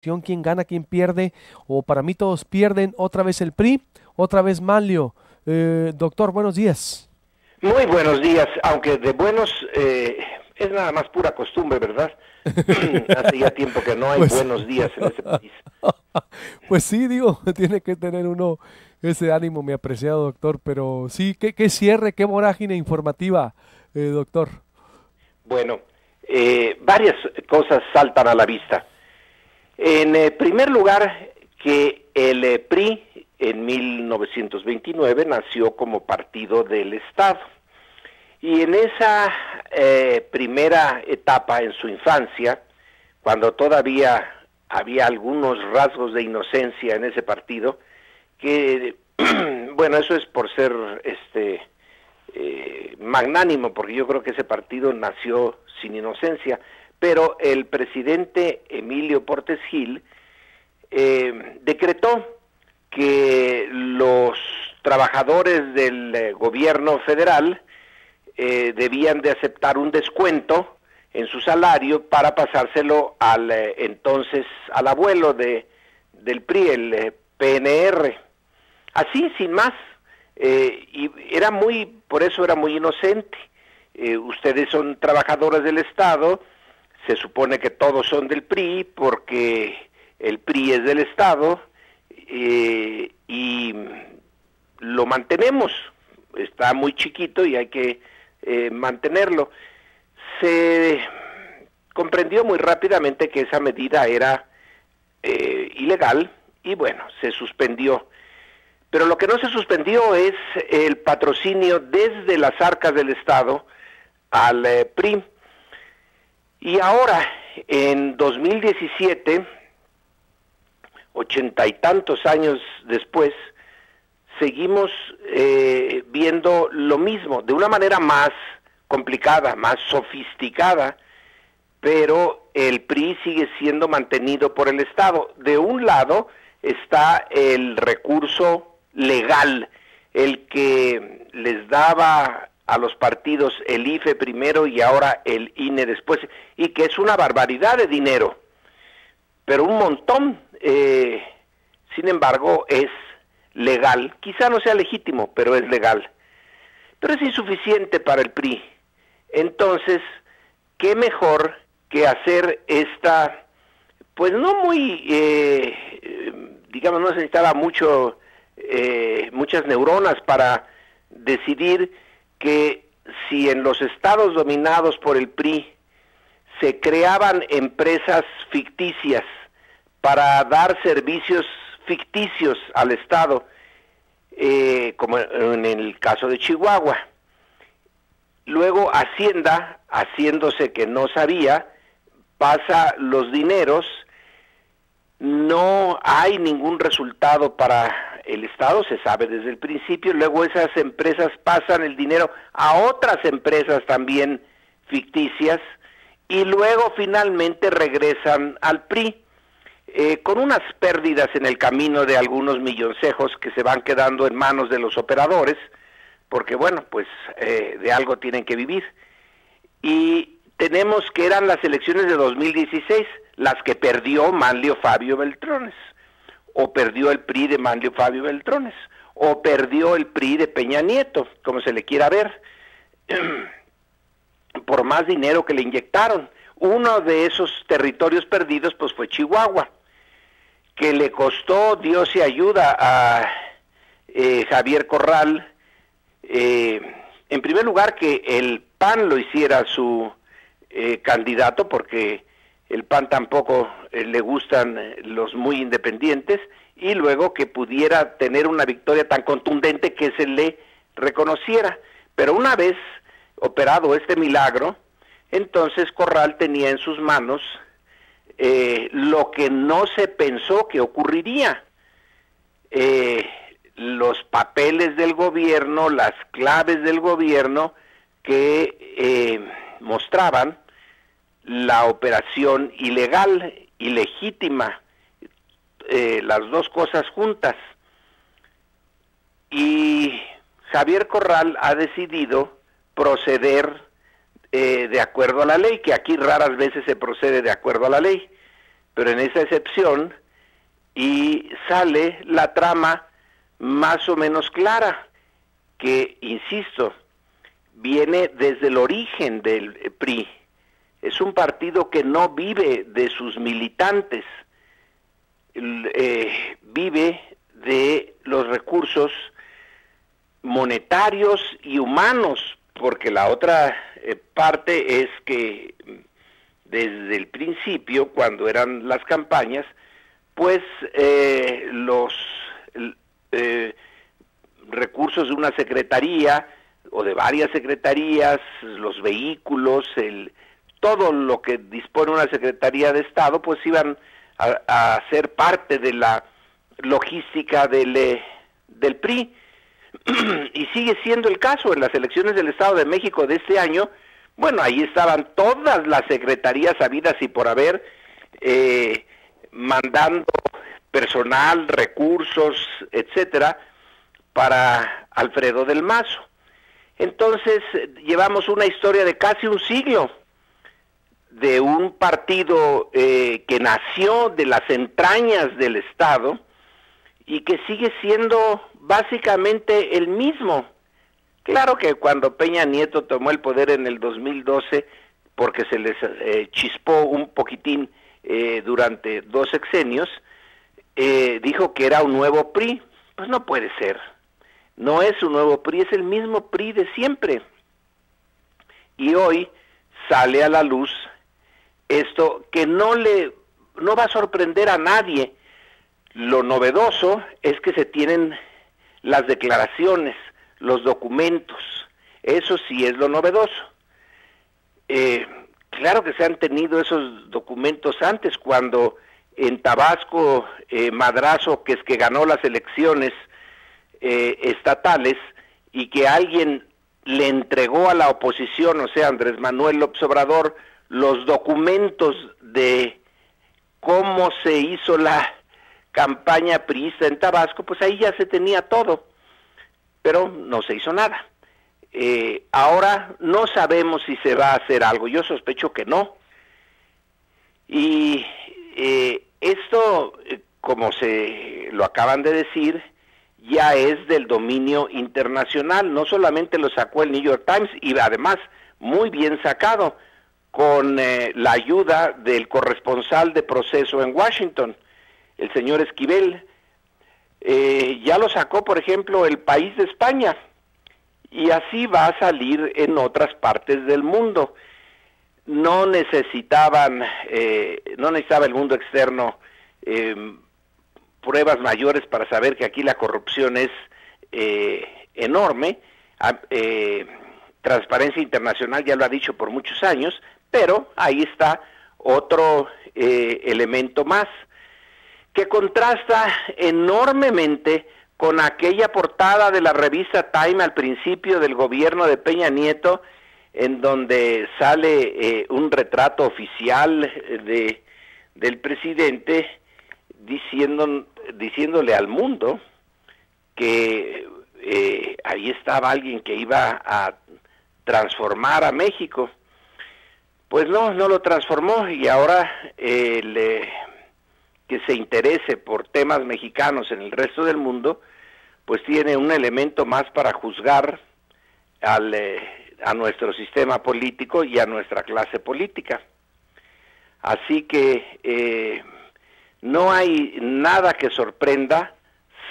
quién gana, quién pierde, o para mí todos pierden, otra vez el PRI, otra vez Manlio. Doctor, buenos días. Muy buenos días, aunque de buenos es nada más pura costumbre, ¿verdad? Hace ya tiempo que no hay Pues, buenos días en este país. pues sí, digo, tiene que tener uno ese ánimo, mi apreciado doctor, pero sí, qué cierre, qué vorágine informativa, doctor. Bueno, varias cosas saltan a la vista. En primer lugar, que el PRI en 1929 nació como partido del Estado. Y en esa primera etapa, en su infancia, cuando todavía había algunos rasgos de inocencia en ese partido, que, bueno, eso es por ser magnánimo, porque yo creo que ese partido nació sin inocencia, pero el presidente Emilio Portes Gil decretó que los trabajadores del gobierno federal debían de aceptar un descuento en su salario para pasárselo al entonces al abuelo del PRI, el PNR, así sin más, y era por eso era muy inocente. Ustedes son trabajadores del Estado, se supone que todos son del PRI porque el PRI es del Estado, y lo mantenemos, está muy chiquito y hay que mantenerlo. Se comprendió muy rápidamente que esa medida era ilegal y bueno, se suspendió. Pero lo que no se suspendió es el patrocinio desde las arcas del Estado al PRI. Y ahora, en 2017, 80 y tantos años después, seguimos viendo lo mismo, de una manera más complicada, más sofisticada, pero el PRI sigue siendo mantenido por el Estado. De un lado está el recurso legal, el que les daba a los partidos el IFE primero y ahora el INE después, y que es una barbaridad de dinero, pero un montón, sin embargo, es legal, quizá no sea legítimo, pero es legal, pero es insuficiente para el PRI. Entonces, ¿qué mejor que hacer esta, pues no muy, digamos, no se necesitaba muchas neuronas para decidir que si en los estados dominados por el PRI se creaban empresas ficticias para dar servicios ficticios al Estado, como en el caso de Chihuahua. Luego Hacienda, haciéndose que no sabía, pasa los dineros, no hay ningún resultado para el Estado, se sabe desde el principio, luego esas empresas pasan el dinero a otras empresas también ficticias y luego finalmente regresan al PRI. Con unas pérdidas en el camino de algunos milloncejos que se van quedando en manos de los operadores, porque bueno, pues de algo tienen que vivir. Y tenemos que eran las elecciones de 2016, las que perdió Manlio Fabio Beltrones, o perdió el PRI de Manlio Fabio Beltrones, o perdió el PRI de Peña Nieto, como se le quiera ver, por más dinero que le inyectaron. Uno de esos territorios perdidos pues fue Chihuahua, que le costó, Dios y ayuda, a Javier Corral, en primer lugar que el PAN lo hiciera su candidato, porque el PAN tampoco le gustan los muy independientes, y luego que pudiera tener una victoria tan contundente que se le reconociera. Pero una vez operado este milagro, entonces Corral tenía en sus manos lo que no se pensó que ocurriría, los papeles del gobierno, las claves del gobierno que mostraban la operación ilegal, ilegítima, las dos cosas juntas. Y Javier Corral ha decidido proceder de acuerdo a la ley, que aquí raras veces se procede de acuerdo a la ley, pero en esa excepción, y sale la trama más o menos clara, que, insisto, viene desde el origen del PRI. Es un partido que no vive de sus militantes, vive de los recursos monetarios y humanos, porque la otra parte es que desde el principio, cuando eran las campañas, pues los recursos de una secretaría o de varias secretarías, los vehículos, todo lo que dispone una Secretaría de Estado, pues iban a ser parte de la logística del PRI. Y sigue siendo el caso en las elecciones del Estado de México de este año. Bueno, ahí estaban todas las secretarías habidas y por haber, mandando personal, recursos, etcétera, para Alfredo del Mazo. Entonces, llevamos una historia de casi un siglo de un partido que nació de las entrañas del Estado y que sigue siendo básicamente el mismo. Claro que cuando Peña Nieto tomó el poder en el 2012, porque se les chispó un poquitín durante 2 sexenios, dijo que era un nuevo PRI. Pues no puede ser. No es un nuevo PRI, es el mismo PRI de siempre. Y hoy sale a la luz esto que no va a sorprender a nadie. Lo novedoso es que se tienen las declaraciones, los documentos. Eso sí es lo novedoso. Claro que se han tenido esos documentos antes, cuando en Tabasco Madrazo, que es que ganó las elecciones estatales, y que alguien le entregó a la oposición, o sea, Andrés Manuel López Obrador, los documentos de cómo se hizo la campaña priista en Tabasco, pues ahí ya se tenía todo, pero no se hizo nada. Ahora no sabemos si se va a hacer algo, yo sospecho que no. Y esto, como se lo acaban de decir, ya es del dominio internacional. No solamente lo sacó el New York Times, y además muy bien sacado, con la ayuda del corresponsal de Proceso en Washington, el señor Esquivel. Ya lo sacó, por ejemplo, El País de España, y así va a salir en otras partes del mundo. No necesitaba el mundo externo pruebas mayores para saber que aquí la corrupción es enorme. Transparencia Internacional ya lo ha dicho por muchos años, pero ahí está otro elemento más, que contrasta enormemente con aquella portada de la revista Time al principio del gobierno de Peña Nieto, en donde sale un retrato oficial del presidente diciéndole al mundo que ahí estaba alguien que iba a transformar a México. Pues no lo transformó, y ahora que se interese por temas mexicanos en el resto del mundo, pues tiene un elemento más para juzgar a nuestro sistema político y a nuestra clase política. Así que no hay nada que sorprenda,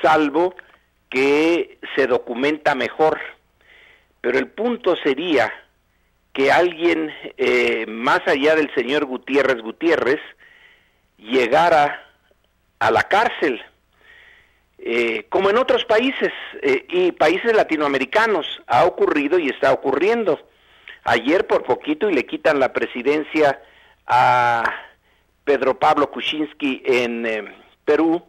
salvo que se documenta mejor. Pero el punto sería que alguien, más allá del señor Gutiérrez, llegara a la cárcel, como en otros países y países latinoamericanos ha ocurrido y está ocurriendo. Ayer por poquito y le quitan la presidencia a Pedro Pablo Kuczynski en Perú,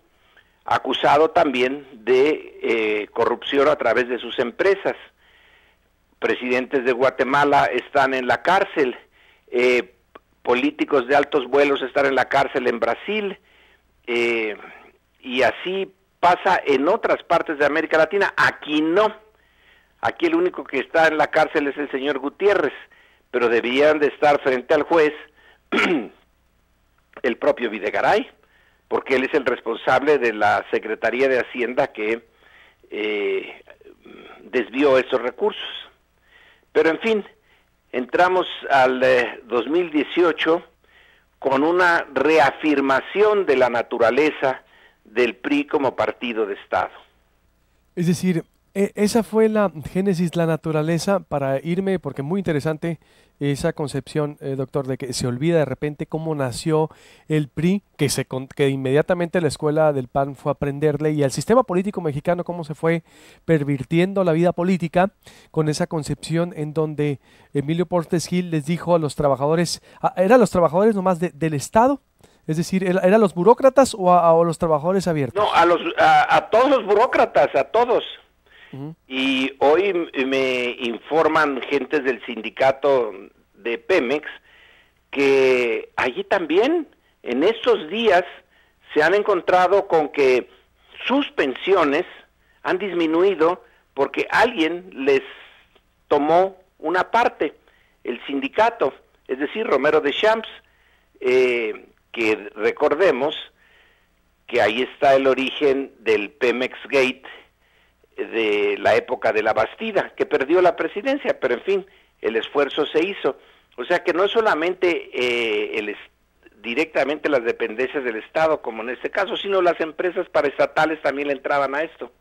acusado también de corrupción a través de sus empresas. Presidentes de Guatemala están en la cárcel, políticos de altos vuelos están en la cárcel en Brasil, y así pasa en otras partes de América Latina. Aquí no. Aquí el único que está en la cárcel es el señor Gutiérrez, pero debían de estar frente al juez el propio Videgaray, porque él es el responsable de la Secretaría de Hacienda que desvió esos recursos. Pero en fin, entramos al 2018 con una reafirmación de la naturaleza del PRI como partido de Estado. Es decir, esa fue la génesis, la naturaleza, para irme, porque muy interesante esa concepción, doctor, de que se olvida de repente cómo nació el PRI, que inmediatamente la escuela del PAN fue a aprenderle, y al sistema político mexicano cómo se fue pervirtiendo la vida política con esa concepción en donde Emilio Portes Gil les dijo a los trabajadores, ¿eran los trabajadores nomás del Estado? Es decir, ¿eran los burócratas o a los trabajadores abiertos? No, a todos los burócratas, a todos. Uh-huh. Y hoy me informan gentes del sindicato de Pemex que allí también, en estos días, se han encontrado con que sus pensiones han disminuido porque alguien les tomó una parte, el sindicato, es decir, Romero de Champs, que recordemos que ahí está el origen del Pemex Gate de la época de la Bastida, que perdió la presidencia, pero en fin, el esfuerzo se hizo. O sea que no es solamente directamente las dependencias del Estado, como en este caso, sino las empresas paraestatales también le entraban a esto.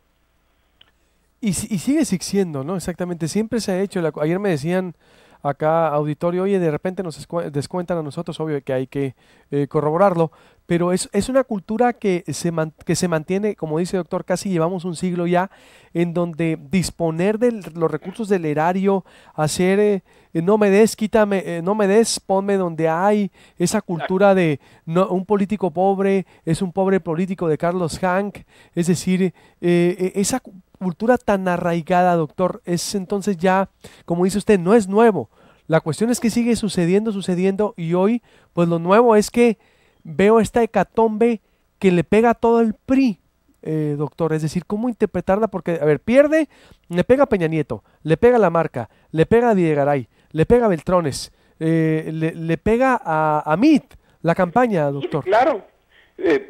Y sigue existiendo, ¿no? Exactamente, siempre se ha hecho. Ayer me decían acá, auditorio, oye, de repente nos descuentan a nosotros, obvio que hay que corroborarlo, pero es una cultura que se mantiene, como dice el doctor, casi llevamos un siglo ya, en donde disponer de los recursos del erario, hacer, no me des, quítame, no me des, ponme donde hay esa cultura de un político pobre, es un pobre político de Carlos Hank, es decir, esa cultura tan arraigada, doctor, es entonces ya, como dice usted, no es nuevo. La cuestión es que sigue sucediendo, y hoy, pues lo nuevo es que veo esta hecatombe que le pega a todo el PRI, doctor. Es decir, ¿cómo interpretarla? Porque, a ver, pierde, le pega a Peña Nieto, le pega a Lamarca, le pega a Videgaray, le pega a Beltrones, le pega a Mitt, la campaña, doctor. Sí, claro,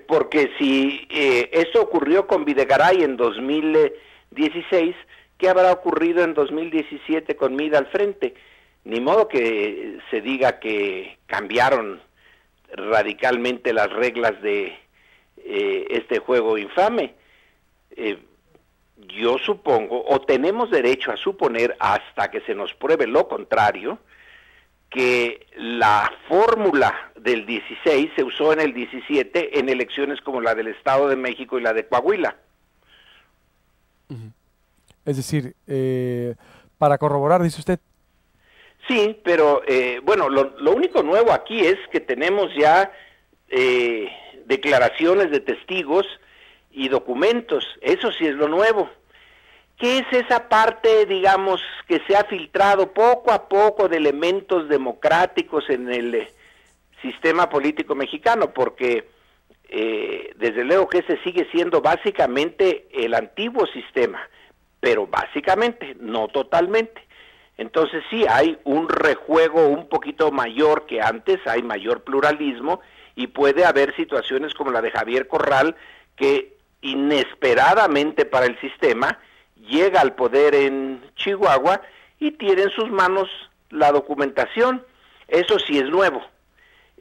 porque si esto ocurrió con Videgaray en 2016, ¿qué habrá ocurrido en 2017 con Mitt al frente? Ni modo que se diga que cambiaron radicalmente las reglas de este juego infame. Yo supongo, o tenemos derecho a suponer, hasta que se nos pruebe lo contrario, que la fórmula del 16 se usó en el 17 en elecciones como la del Estado de México y la de Coahuila. Es decir, para corroborar, dice usted. Sí, pero bueno, lo único nuevo aquí es que tenemos ya declaraciones de testigos y documentos. Eso sí es lo nuevo. ¿Qué es esa parte, digamos, que se ha filtrado poco a poco de elementos democráticos en el sistema político mexicano? Porque desde luego que ese sigue siendo básicamente el antiguo sistema, pero básicamente, no totalmente. Entonces sí, hay un rejuego un poquito mayor que antes, hay mayor pluralismo, y puede haber situaciones como la de Javier Corral, que inesperadamente para el sistema llega al poder en Chihuahua y tiene en sus manos la documentación. Eso sí es nuevo.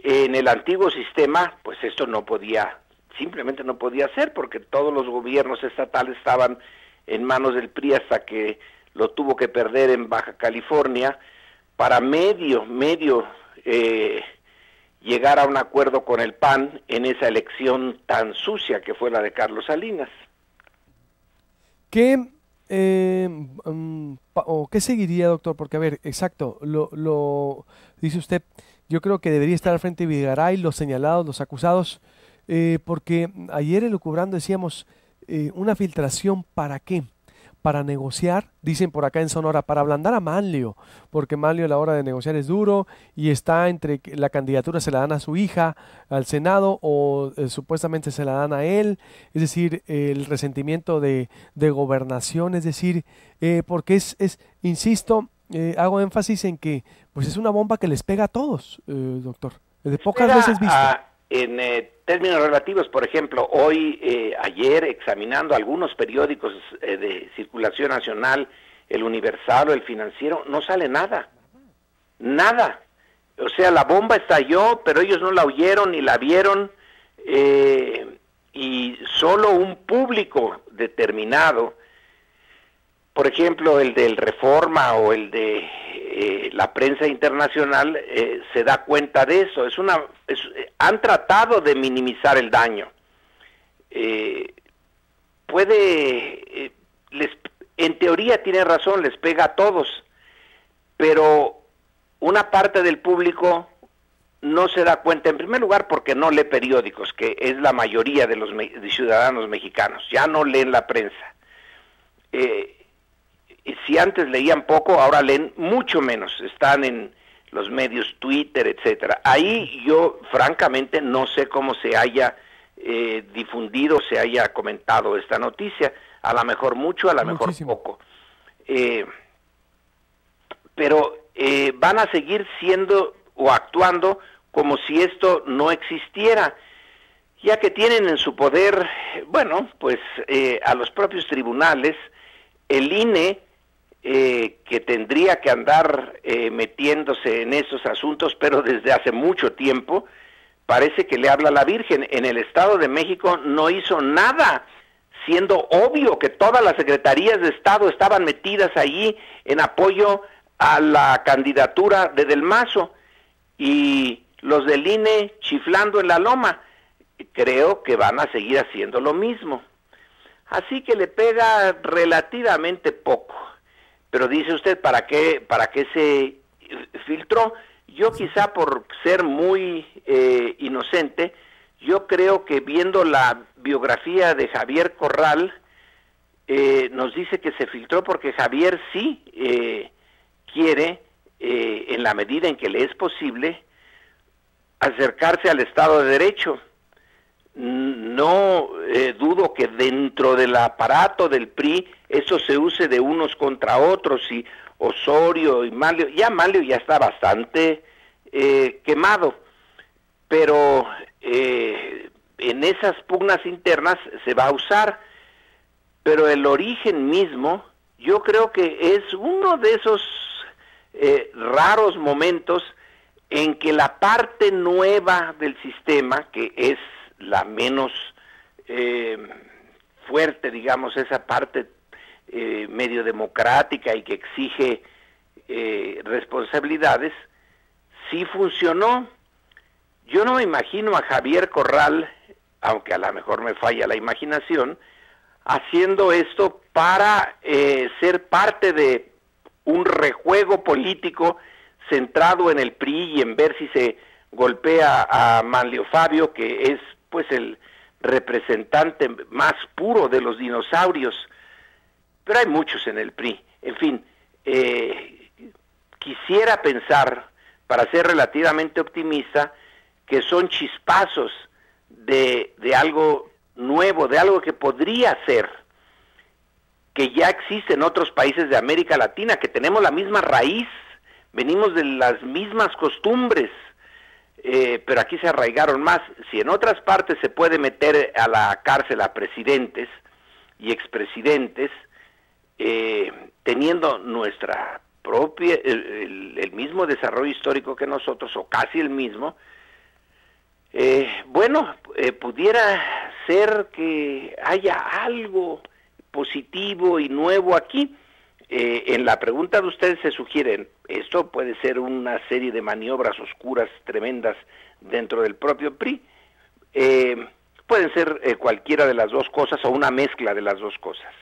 En el antiguo sistema, pues esto simplemente no podía ser, porque todos los gobiernos estatales estaban en manos del PRI hasta que lo tuvo que perder en Baja California para medio llegar a un acuerdo con el PAN en esa elección tan sucia que fue la de Carlos Salinas. ¿Qué seguiría, doctor? Porque, a ver, exacto, lo dice usted, yo creo que debería estar al frente de Videgaray, los señalados, los acusados, porque ayer elucubrando decíamos, una filtración, ¿para qué? Para negociar, dicen por acá en Sonora, para ablandar a Manlio, porque Manlio a la hora de negociar es duro y está entre que la candidatura se la dan a su hija al Senado o supuestamente se la dan a él, es decir, el resentimiento de gobernación, es decir, porque insisto, hago énfasis en que pues es una bomba que les pega a todos, doctor, de pocas veces vista. términos relativos, por ejemplo, hoy, ayer, examinando algunos periódicos de circulación nacional, el Universal o el Financiero, no sale nada, nada. O sea, la bomba estalló, pero ellos no la oyeron ni la vieron, y solo un público determinado, por ejemplo, el del Reforma o el de la prensa internacional, se da cuenta de eso. Han tratado de minimizar el daño. En teoría tiene razón, les pega a todos, pero una parte del público no se da cuenta, en primer lugar, porque no lee periódicos, que es la mayoría de los ciudadanos mexicanos, ya no leen la prensa. Si antes leían poco, ahora leen mucho menos, están en los medios Twitter, etcétera. Ahí yo, francamente, no sé cómo se haya difundido, se haya comentado esta noticia, a lo mejor mucho, a lo mejor poco. Pero van a seguir siendo o actuando como si esto no existiera, ya que tienen en su poder, bueno, pues a los propios tribunales, el INE, que tendría que andar metiéndose en esos asuntos, pero desde hace mucho tiempo, parece que le habla a la Virgen. En el Estado de México no hizo nada, siendo obvio que todas las secretarías de Estado estaban metidas allí en apoyo a la candidatura de Del Mazo, y los del INE chiflando en la loma. Creo que van a seguir haciendo lo mismo. Así que le pega relativamente poco. Pero dice usted, ¿para qué se filtró? Yo quizá por ser muy inocente, yo creo que viendo la biografía de Javier Corral, nos dice que se filtró porque Javier sí quiere, en la medida en que le es posible, acercarse al Estado de Derecho. No dudo que dentro del aparato del PRI eso se use de unos contra otros, y Osorio y Manlio ya está bastante quemado, pero en esas pugnas internas se va a usar, pero el origen mismo yo creo que es uno de esos raros momentos en que la parte nueva del sistema, que es la menos fuerte, digamos, esa parte medio democrática y que exige responsabilidades, sí funcionó. Yo no me imagino a Javier Corral, aunque a lo mejor me falla la imaginación, haciendo esto para ser parte de un rejuego político centrado en el PRI y en ver si se golpea a Manlio Fabio, que es pues el representante más puro de los dinosaurios. Pero hay muchos en el PRI. En fin, quisiera pensar, para ser relativamente optimista, que son chispazos de algo nuevo, de algo que podría ser, que ya existe en otros países de América Latina, que tenemos la misma raíz, venimos de las mismas costumbres, pero aquí se arraigaron más. Si en otras partes se puede meter a la cárcel a presidentes y expresidentes, teniendo nuestra propia, el mismo desarrollo histórico que nosotros, o casi el mismo, pudiera ser que haya algo positivo y nuevo aquí. En la pregunta de ustedes se sugieren, esto puede ser una serie de maniobras oscuras tremendas dentro del propio PRI. Pueden ser cualquiera de las dos cosas o una mezcla de las dos cosas.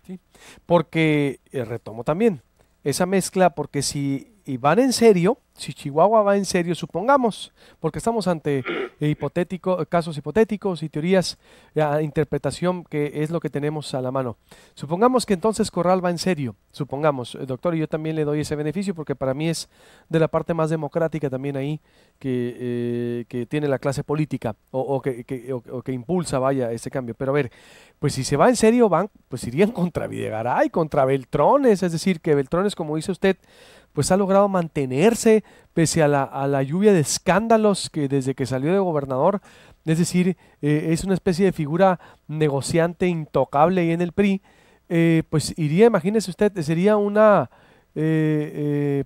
Sí, porque retomo también esa mezcla, porque si van en serio, si Chihuahua va en serio, supongamos, porque estamos ante casos hipotéticos y teorías, interpretación, que es lo que tenemos a la mano. Supongamos que entonces Corral va en serio, supongamos, doctor, y yo también le doy ese beneficio porque para mí es de la parte más democrática también ahí que tiene la clase política o que impulsa, vaya, ese cambio. Pero a ver, pues si se va en serio, pues irían contra Videgaray, contra Beltrones, es decir, que Beltrones, como dice usted, pues ha logrado mantenerse pese a la lluvia de escándalos que desde que salió de gobernador, es decir, es una especie de figura negociante intocable ahí en el PRI, pues iría, imagínese usted, sería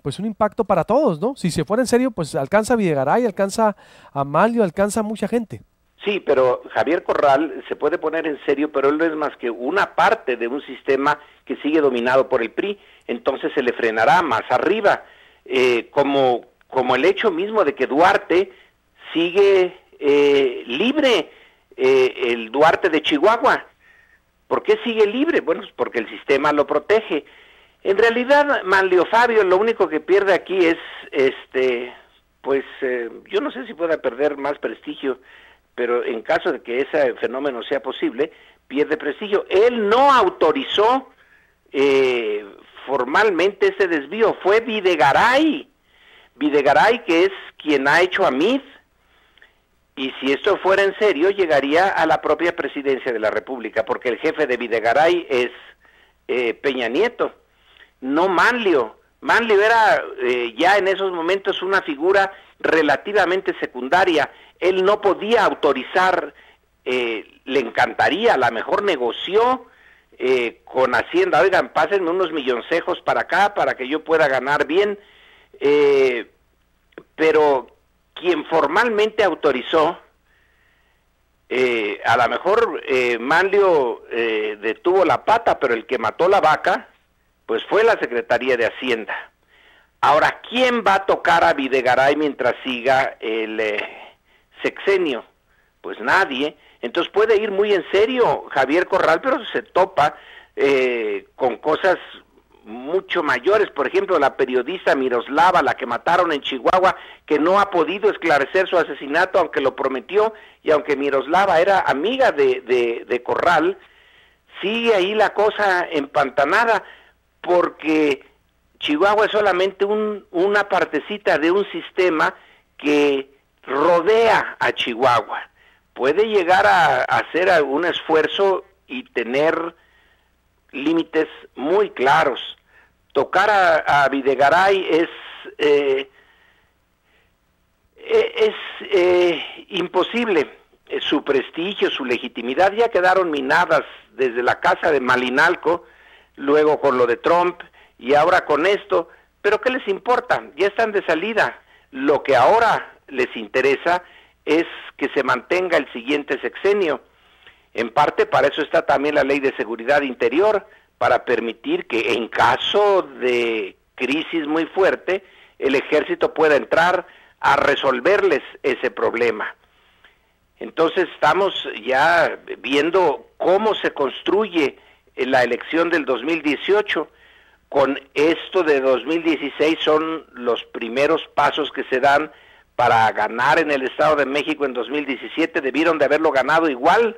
pues un impacto para todos, ¿no? Si se fuera en serio, pues alcanza a Videgaray, alcanza a Manlio, alcanza a mucha gente. Sí, pero Javier Corral se puede poner en serio, pero él no es más que una parte de un sistema que sigue dominado por el PRI, entonces se le frenará más arriba, como el hecho mismo de que Duarte sigue libre, el Duarte de Chihuahua. ¿Por qué sigue libre? Bueno, pues porque el sistema lo protege. En realidad, Manlio Fabio lo único que pierde aquí es, yo no sé si pueda perder más prestigio, pero en caso de que ese fenómeno sea posible, pierde prestigio. Él no autorizó formalmente ese desvío, fue Videgaray, que es quien ha hecho a Meade, y si esto fuera en serio, llegaría a la propia presidencia de la República, porque el jefe de Videgaray es Peña Nieto, no Manlio. Manlio era ya en esos momentos una figura relativamente secundaria. Él no podía autorizar, le encantaría, a lo mejor negoció con Hacienda, oigan, pásenme unos milloncejos para acá para que yo pueda ganar bien, pero quien formalmente autorizó, a lo mejor Manlio detuvo la pata, pero el que mató la vaca, pues fue la Secretaría de Hacienda. Ahora, ¿quién va a tocar a Videgaray mientras siga el sexenio? Pues nadie. Entonces puede ir muy en serio Javier Corral, pero se topa con cosas mucho mayores. Por ejemplo, la periodista Miroslava, la que mataron en Chihuahua, que no ha podido esclarecer su asesinato, aunque lo prometió, y aunque Miroslava era amiga de Corral, sigue ahí la cosa empantanada, porque Chihuahua es solamente una partecita de un sistema que rodea a Chihuahua. Puede llegar a hacer algún esfuerzo y tener límites muy claros. Tocar a Videgaray es imposible. Su prestigio, su legitimidad ya quedaron minadas desde la casa de Malinalco, luego con lo de Trump y ahora con esto, pero ¿qué les importa? Ya están de salida. Lo que ahora les interesa es que se mantenga el siguiente sexenio. En parte para eso está también la Ley de Seguridad Interior, para permitir que en caso de crisis muy fuerte, el ejército pueda entrar a resolverles ese problema. Entonces estamos ya viendo cómo se construye la elección del 2018. Con esto de 2016 son los primeros pasos que se dan para ganar en el Estado de México en 2017. Debieron de haberlo ganado igual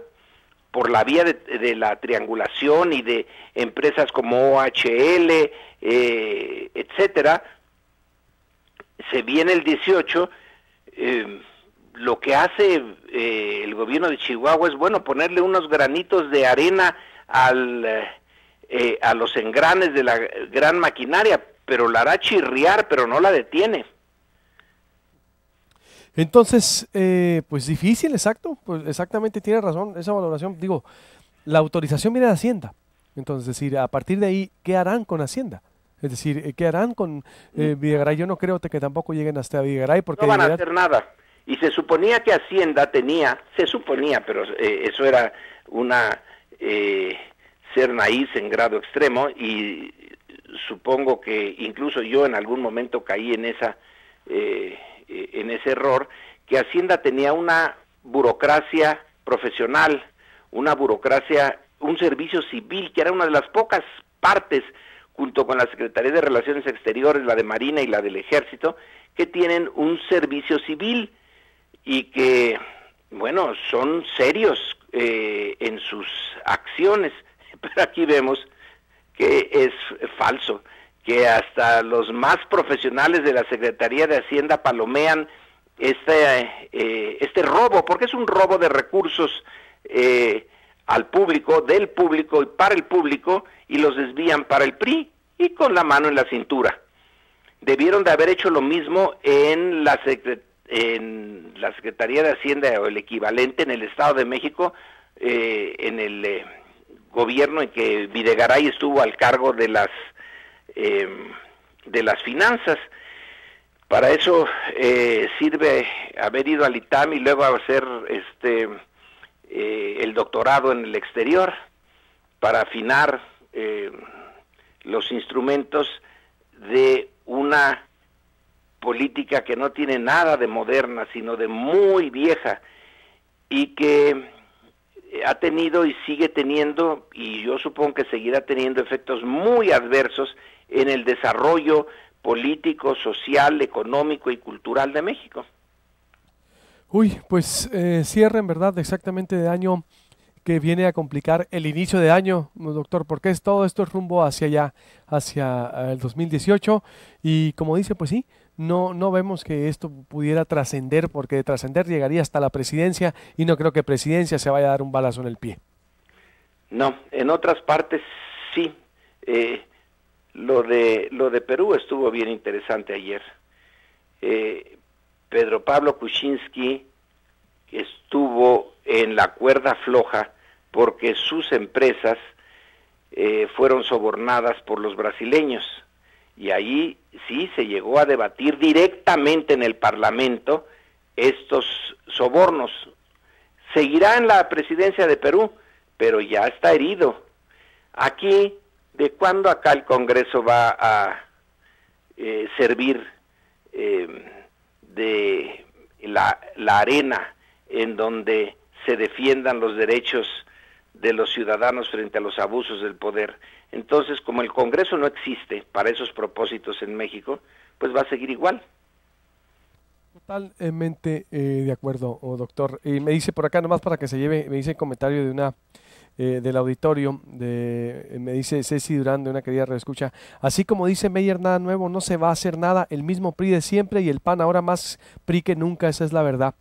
por la vía de la triangulación y de empresas como OHL, etcétera. Se viene el 18, lo que hace el gobierno de Chihuahua es, bueno, ponerle unos granitos de arena a los engranes de la gran maquinaria, pero la hará chirriar, pero no la detiene. Entonces, pues difícil, exacto, pues exactamente tiene razón esa valoración. Digo, la autorización viene de Hacienda. Entonces, es decir, a partir de ahí, ¿qué harán con Hacienda? Es decir, ¿qué harán con Videgaray? Yo no creo que tampoco lleguen hasta Videgaray, porque no van a hacer nada. Y se suponía que Hacienda tenía, pero eso era una ser naíz en grado extremo, y supongo que incluso yo en algún momento caí en ese error, que Hacienda tenía una burocracia profesional, una burocracia, un servicio civil, que era una de las pocas partes, junto con la Secretaría de Relaciones Exteriores, la de Marina y la del Ejército, que tienen un servicio civil y que, bueno, son serios en sus acciones, pero aquí vemos que es falso, que hasta los más profesionales de la Secretaría de Hacienda palomean este robo, porque es un robo de recursos al público, del público y para el público, y los desvían para el PRI y con la mano en la cintura. debieron de haber hecho lo mismo en la Secretaría de Hacienda o el equivalente en el Estado de México, en el gobierno en que Videgaray estuvo al cargo de las finanzas. Para eso sirve haber ido al ITAM y luego hacer el doctorado en el exterior para afinar los instrumentos de una política que no tiene nada de moderna, sino de muy vieja, y que ha tenido y sigue teniendo, y yo supongo que seguirá teniendo efectos muy adversos en el desarrollo político, social, económico y cultural de México. Uy, pues cierre en verdad exactamente de año que viene a complicar el inicio de año, doctor, porque todo esto es rumbo hacia allá, hacia el 2018, y como dice, pues sí, no vemos que esto pudiera trascender, porque de trascender llegaría hasta la presidencia, y no creo que presidencia se vaya a dar un balazo en el pie. No, en otras partes sí. Lo de Perú estuvo bien interesante ayer. Pedro Pablo Kuczynski estuvo en la cuerda floja porque sus empresas fueron sobornadas por los brasileños, y ahí sí se llegó a debatir directamente en el Parlamento estos sobornos. Seguirá en la presidencia de Perú, pero ya está herido. Aquí, ¿de cuándo acá el Congreso va a servir de la arena en donde se defiendan los derechos de los ciudadanos frente a los abusos del poder? Entonces, como el Congreso no existe para esos propósitos en México, pues va a seguir igual. Totalmente de acuerdo, doctor. Y me dice por acá, nomás para que se lleve, me dice el comentario de una del auditorio, me dice Ceci Durán, de una querida reescucha: así como dice Meyer, nada nuevo, no se va a hacer nada, el mismo PRI de siempre y el PAN ahora más PRI que nunca, esa es la verdad.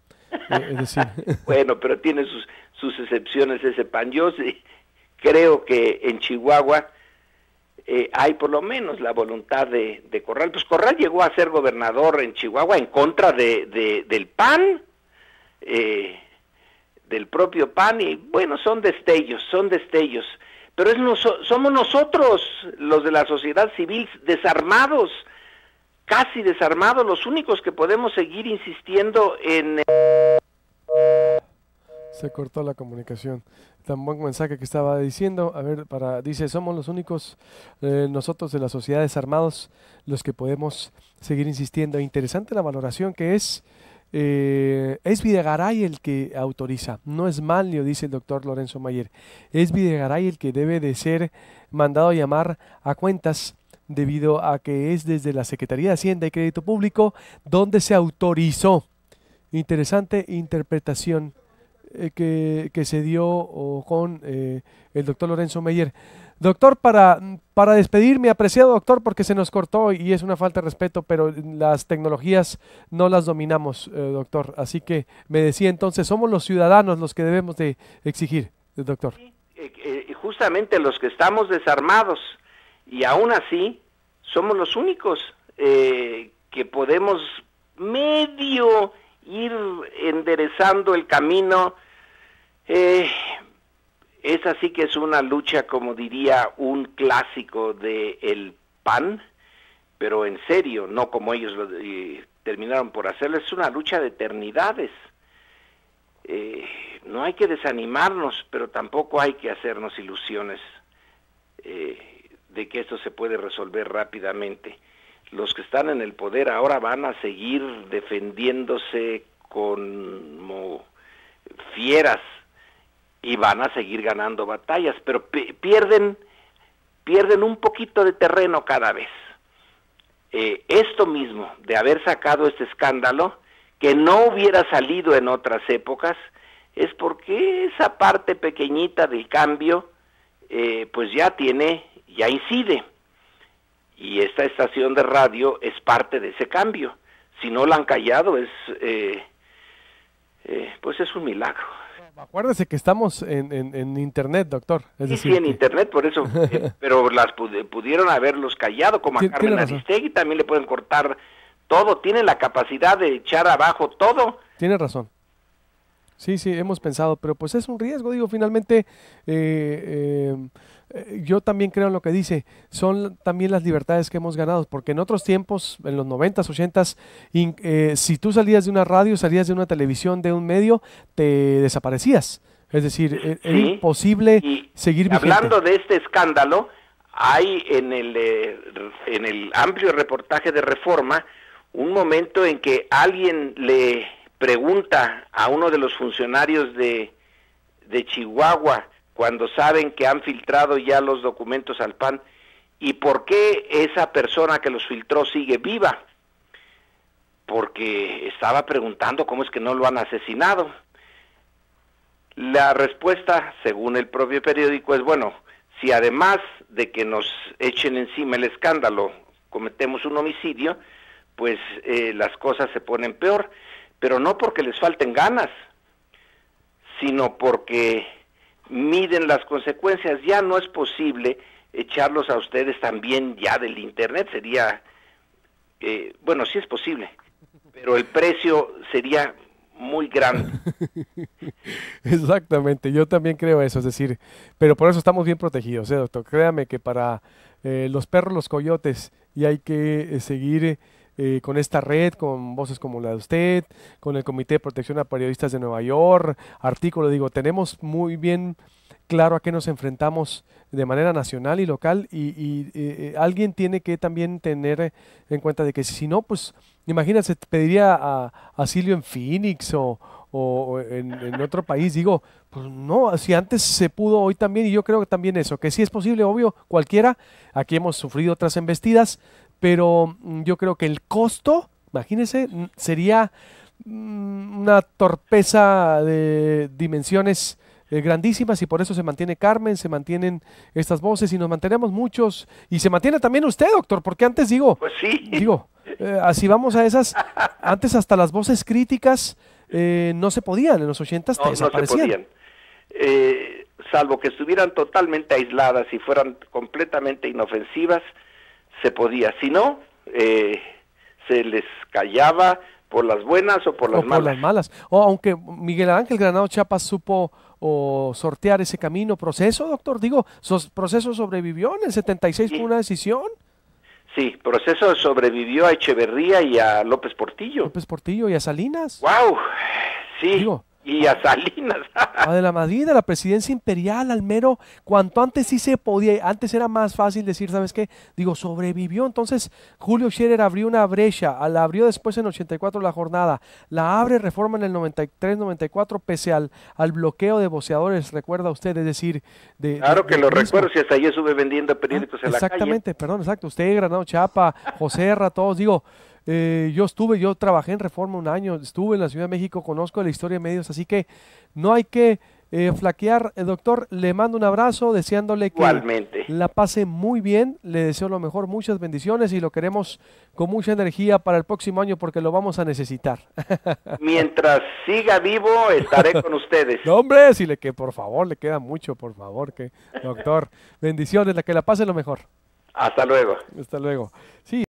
Es decir. Bueno, pero tiene sus excepciones ese PAN. Yo sí creo que en Chihuahua hay por lo menos la voluntad de Corral. Pues Corral llegó a ser gobernador en Chihuahua en contra del PAN, del propio PAN, y bueno, son destellos, pero somos nosotros, los de la sociedad civil, desarmados, casi desarmados, los únicos que podemos seguir insistiendo en... Se cortó la comunicación. Tan buen mensaje que estaba diciendo. A ver, dice, somos los únicos, nosotros de la sociedad desarmados, los que podemos seguir insistiendo. Interesante la valoración que es Videgaray el que autoriza, no es Manlio, dice el doctor Lorenzo Mayer. Es Videgaray el que debe de ser mandado a llamar a cuentas, debido a que es desde la Secretaría de Hacienda y Crédito Público donde se autorizó. Interesante interpretación que se dio con el doctor Lorenzo Meyer. Doctor, para despedirme, apreciado doctor, porque se nos cortó y es una falta de respeto, pero las tecnologías no las dominamos, doctor. Así que me decía entonces, somos los ciudadanos los que debemos de exigir, doctor. Sí, justamente los que estamos desarmados, y aún así somos los únicos que podemos medio ir enderezando el camino. Es así que es una lucha, como diría un clásico de el PAN, pero en serio, no como ellos terminaron por hacerlo. Es una lucha de eternidades. No hay que desanimarnos, pero tampoco hay que hacernos ilusiones de que esto se puede resolver rápidamente. Los que están en el poder ahora van a seguir defendiéndose como fieras y van a seguir ganando batallas, pero pierden un poquito de terreno cada vez. Esto mismo de haber sacado este escándalo, que no hubiera salido en otras épocas, es porque esa parte pequeñita del cambio pues ya incide, y esta estación de radio es parte de ese cambio. Si no la han callado, pues es un milagro. Acuérdese que estamos en internet, doctor. Es decir, en internet, por eso, pero las pudieron haberlos callado, como a Carmen Aristegui, también le pueden cortar todo, tienen la capacidad de echar abajo todo. Tiene razón. Sí, hemos pensado, pero pues es un riesgo, digo, finalmente yo también creo en lo que dice, son también las libertades que hemos ganado, porque en otros tiempos, en los 90s, 80s, si tú salías de una radio, salías de una televisión, de un medio, te desaparecías, es decir, era imposible seguir vigente. Hablando de este escándalo, hay en el amplio reportaje de Reforma, un momento en que alguien le pregunta a uno de los funcionarios de Chihuahua, cuando saben que han filtrado ya los documentos al PAN, ¿y por qué esa persona que los filtró sigue viva? Porque estaba preguntando cómo es que no lo han asesinado. La respuesta, según el propio periódico, es, bueno, si además de que nos echen encima el escándalo, cometemos un homicidio, pues las cosas se ponen peor, pero no porque les falten ganas, sino porque miden las consecuencias. Ya no es posible echarlos a ustedes también ya del internet, sería, bueno, sí es posible, pero el precio sería muy grande. Exactamente, yo también creo eso, es decir, pero por eso estamos bien protegidos, doctor. Créame que para los perros, los coyotes, y hay que seguir con esta red, con voces como la de usted, con el Comité de Protección a Periodistas de Nueva York, artículo, digo, tenemos muy bien claro a qué nos enfrentamos de manera nacional y local, y alguien tiene que también tener en cuenta de que si no, pues imagínate, pediría asilo en Phoenix o en otro país, digo, pues no, si antes se pudo, hoy también, y yo creo que también eso, que sí es posible, obvio, cualquiera, aquí hemos sufrido otras embestidas, pero yo creo que el costo, imagínense, sería una torpeza de dimensiones grandísimas, y por eso se mantiene Carmen, se mantienen estas voces y nos mantenemos muchos, y se mantiene también usted, doctor, porque antes pues sí, así vamos a esas, antes hasta las voces críticas no se podían, en los 80s desaparecían. No se podían, salvo que estuvieran totalmente aisladas y fueran completamente inofensivas, se podía, si no, se les callaba por las buenas o por las malas. Por las malas. O aunque Miguel Ángel Granados Chiapas supo sortear ese camino, proceso, doctor, digo, Proceso sobrevivió en el 76 por una decisión. Sí, Proceso sobrevivió a Echeverría y a López Portillo. López Portillo y a Salinas. ¡Wow! Sí, digo, y a Salinas. A de la Madrid, a la presidencia imperial, al mero, cuanto antes sí se podía, antes era más fácil decir, ¿sabes qué? Digo, sobrevivió, entonces Julio Scherer abrió una brecha, la abrió después en 84 la jornada, la abre Reforma en el 93-94 pese al bloqueo de voceadores, recuerda usted, es decir, claro que lo recuerdo, si hasta ayer estuve vendiendo periódicos en la calle. Exactamente, perdón, exacto, usted, Granados Chiapas, Joserra, todos, digo, yo trabajé en Reforma un año, estuve en la Ciudad de México, conozco la historia de medios, así que no hay que flaquear. Doctor, le mando un abrazo, deseándole que igualmente la pase muy bien, le deseo lo mejor, muchas bendiciones, y lo queremos con mucha energía para el próximo año porque lo vamos a necesitar. Mientras siga vivo, estaré con ustedes. No, hombre, que por favor, le queda mucho, por favor, doctor, bendiciones, que la pase lo mejor. Hasta luego. Hasta luego. Sí.